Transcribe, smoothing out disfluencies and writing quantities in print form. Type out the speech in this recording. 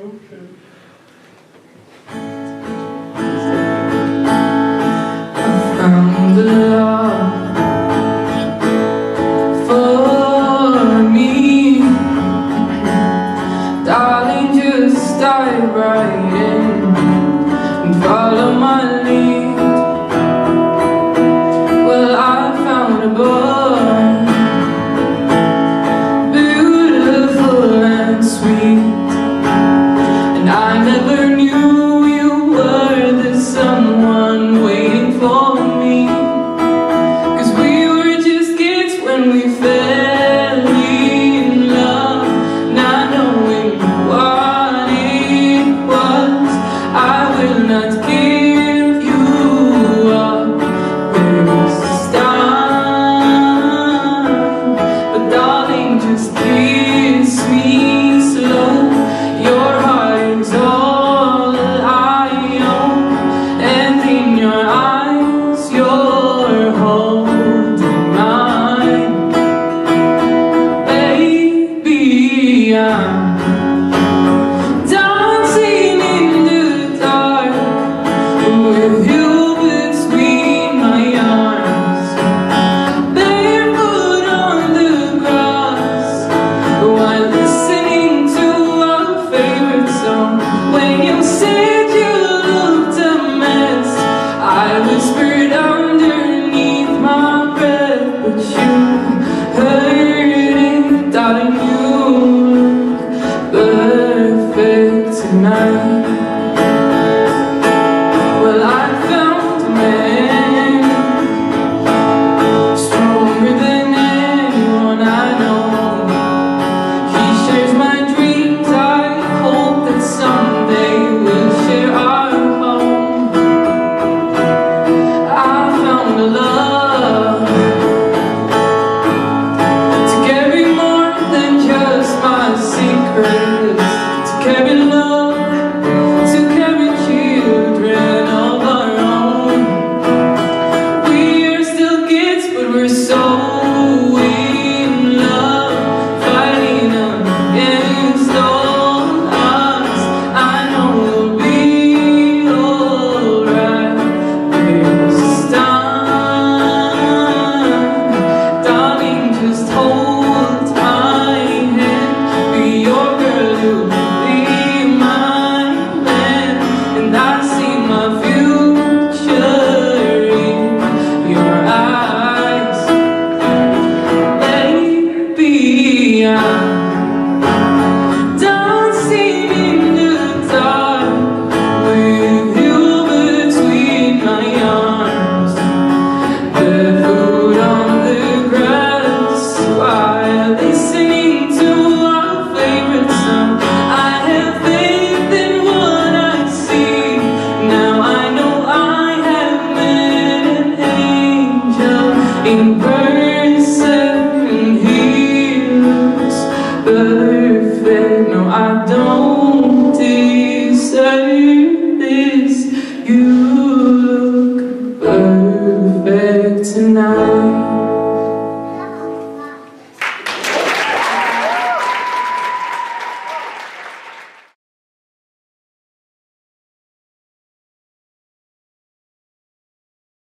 Found the love for me, darling, just dive right in and follow my lead. Well, I found a boy, beautiful and sweet, and I never knew you were the someone waiting for me. 'Cause we were just kids when we fell in love, not knowing what it was. I will not give you up this time, but darling, just kiss me slow. Your heart is all I own, and in your eyes you're holding mine. Baby, I'm dancing in the dark with you between my arms, barefoot on the grass while listening to our favorite song. When you said you looked a mess, I whispered underneath my breath, but you heard it, darling. You look perfect tonight. Well, I found a man stronger than anyone I know. He shares my dreams. I hope that someday we'll share our home. I found a love to carry more than just my secrets, to carry love, to carry children of our own. We are still kids, but we're so in love, fighting against all odds. I know we'll be alright this time. Darling, just hold my hand, be your girl, you'll be my man, and I see my future in your eyes. Baby, I'm dancing in the dark with you between my arms, barefoot on the grass while listening to our favorite song. I have faith in what I see. Now I know I have met an angel in person, and he looks perfect. No, I don't deserve this. You look perfect tonight.